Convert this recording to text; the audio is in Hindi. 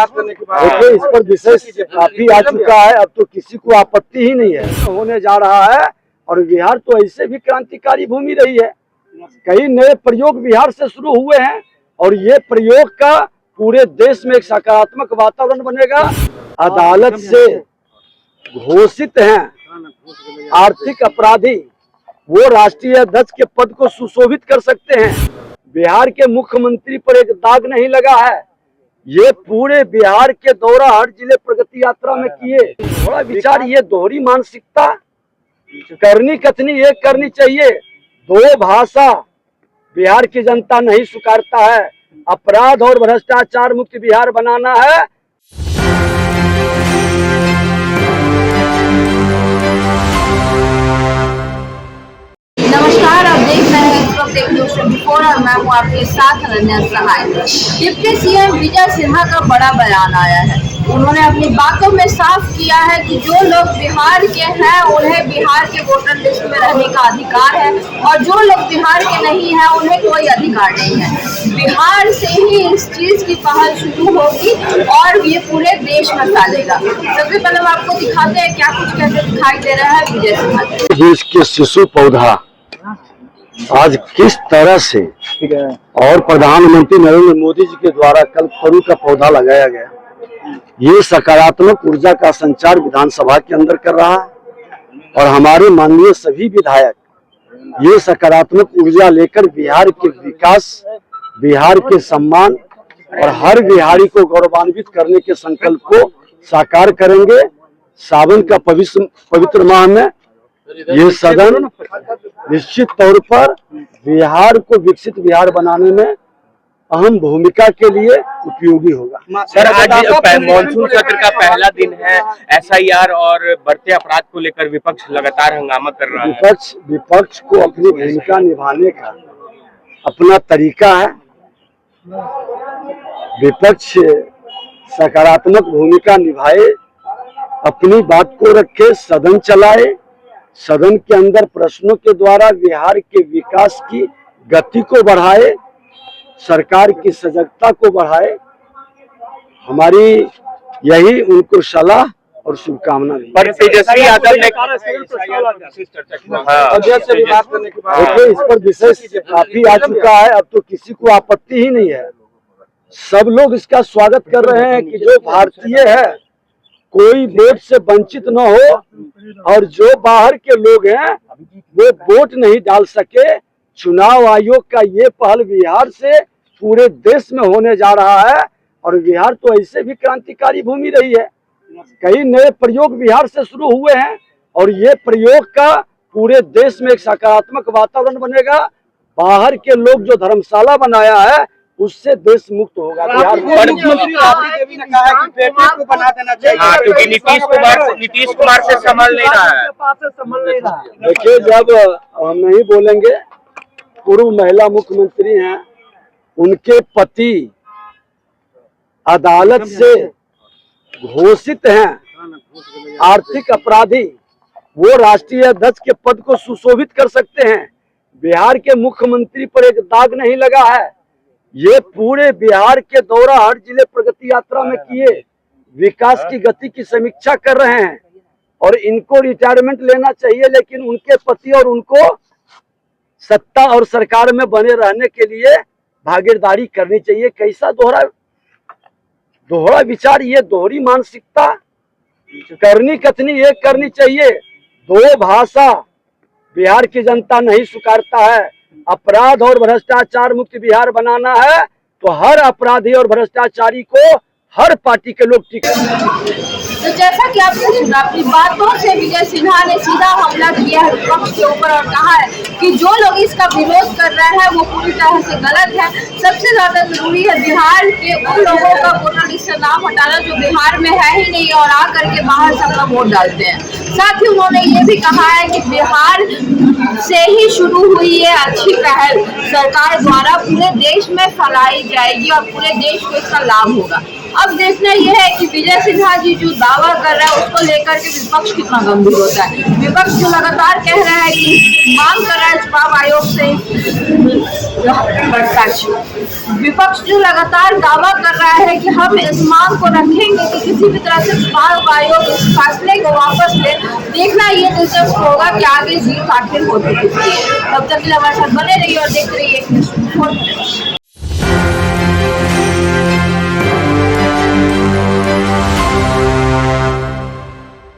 देखिए इस पर विषय काफी आ चुका है, अब तो किसी को आपत्ति ही नहीं है होने जा रहा है। और बिहार तो ऐसे भी क्रांतिकारी भूमि रही है, कई नए प्रयोग बिहार से शुरू हुए हैं और ये प्रयोग का पूरे देश में एक सकारात्मक वातावरण बनेगा। अदालत से घोषित हैं आर्थिक अपराधी वो राष्ट्रीय अध्यक्ष के पद को सुशोभित कर सकते हैं। बिहार के मुख्यमंत्री पर एक दाग नहीं लगा है, ये पूरे बिहार के दौरा हर जिले प्रगति यात्रा में किए। थोड़ा विचार, ये दोहरी मानसिकता करनी कथनी एक करनी चाहिए। दो भाषा बिहार की जनता नहीं स्वीकारता है। अपराध और भ्रष्टाचार मुक्त बिहार बनाना है। नमस्कार, आप देख रहे हैं इस वक्त एक न्यूज़ 24 और मैं हूँ आपके साथ अनन्या सहाय। डिप्टी सीएम विजय सिन्हा का बड़ा बयान आया है। उन्होंने अपनी बातों में साफ किया है कि जो लोग बिहार के हैं उन्हें बिहार के वोटर लिस्ट में रहने का अधिकार है और जो लोग बिहार के नहीं हैं उन्हें कोई अधिकार नहीं है। बिहार से ही इस चीज की पहल शुरू होगी और ये पूरे देश में फैलेगा। सबसे पहले हम आपको दिखाते हैं क्या कुछ कैसे दिखाई दे रहा है विजय सिन्हा। देश के शिशु पौधा आज किस तरह से और प्रधानमंत्री नरेंद्र मोदी जी के द्वारा कल फरू का पौधा लगाया गया, ये सकारात्मक ऊर्जा का संचार विधानसभा के अंदर कर रहा है। और हमारे माननीय सभी विधायक ये सकारात्मक ऊर्जा लेकर बिहार के विकास, बिहार के सम्मान और हर बिहारी को गौरवान्वित करने के संकल्प को साकार करेंगे। सावन का पवित्र माह में ये सदन निश्चित तौर पर बिहार को विकसित बिहार बनाने में अहम भूमिका के लिए उपयोगी होगा। सर, आज मानसून सत्र का पहला दिन है, एसआईआर और बढ़ते अपराध को लेकर विपक्ष लगातार हंगामा कर रहा है। विपक्ष को अपनी भूमिका निभाने का अपना तरीका है। विपक्ष सकारात्मक भूमिका निभाए, अपनी बात को रखे, सदन चलाए, सदन के अंदर प्रश्नों के द्वारा बिहार के विकास की गति को बढ़ाए, सरकार की सजगता को बढ़ाए। हमारी यही उनको सलाह और शुभकामना। पर तेजस्वी यादव ने देखिए इस पर विषय काफी आ चुका है, अब तो किसी को आपत्ति ही नहीं है। सब लोग इसका स्वागत कर रहे हैं कि जो भारतीय है कोई वोट से वंचित न हो और जो बाहर के लोग हैं वो वोट नहीं डाल सके। चुनाव आयोग का ये पहल बिहार से पूरे देश में होने जा रहा है और बिहार तो ऐसे भी क्रांतिकारी भूमि रही है, कई नए प्रयोग बिहार से शुरू हुए हैं और ये प्रयोग का पूरे देश में एक सकारात्मक वातावरण बनेगा। बाहर के लोग जो धर्मशाला बनाया है उससे देश मुक्त होगा। बिहार मुख्यमंत्री राबड़ी देवी ने कहा है कि बेटे को बना देना चाहिए, क्योंकि नीतीश कुमार से संभल नहीं रहा है। देखिए जब हम नहीं बोलेंगे, पूर्व महिला मुख्यमंत्री हैं, उनके पति अदालत से घोषित हैं आर्थिक अपराधी वो राष्ट्रीय अध्यक्ष के पद को सुशोभित कर सकते हैं। बिहार के मुख्यमंत्री पर एक दाग नहीं लगा है, ये पूरे बिहार के दौरा हर जिले प्रगति यात्रा में किए, विकास की गति की समीक्षा कर रहे हैं और इनको रिटायरमेंट लेना चाहिए, लेकिन उनके पति और उनको सत्ता और सरकार में बने रहने के लिए भागीदारी करनी चाहिए। कैसा दोहरा विचार, ये दोहरी मानसिकता करनी कथनी एक करनी चाहिए। दो भाषा बिहार की जनता नहीं स्वीकारता है। अपराध और भ्रष्टाचार मुक्त बिहार बनाना है तो हर अपराधी और भ्रष्टाचारी को हर पार्टी के लोग टिकट। तो जैसा कि आपने सुना, अपनी बातों से विजय सिन्हा ने सीधा हमला किया है विपक्ष के ऊपर और कहा है कि जो लोग इसका विरोध कर रहे हैं वो पूरी तरह से गलत है। सबसे ज्यादा जरूरी है बिहार के उन लोगों का वोटर लिस्ट से नाम हटाना जो बिहार में है ही नहीं और आकर के बाहर से अपना वोट डालते हैं। साथ ही उन्होंने ये भी कहा है कि बिहार से ही शुरू हुई ये अच्छी पहल सरकार द्वारा पूरे देश में फैलाई जाएगी और पूरे देश को इसका लाभ होगा। अब देखना यह है कि विजय सिन्हा जी जो दावा कर रहा है उसको लेकर के विपक्ष कितना गंभीर होता है। विपक्ष जो लगातार कह रहा है कि मांग कर रहा है चुनाव आयोग से, विपक्ष जो लगातार दावा कर रहा है कि हम इस मांग को रखेंगे कि किसी भी तरह से चुनाव आयोग इस फैसले को वापस ले। देखना ये दिलचस्प होगा कि आगे जीत आखिर होती किसकी है। तब तक के लिए हमारे साथ बने रहिए और देखते रहिए।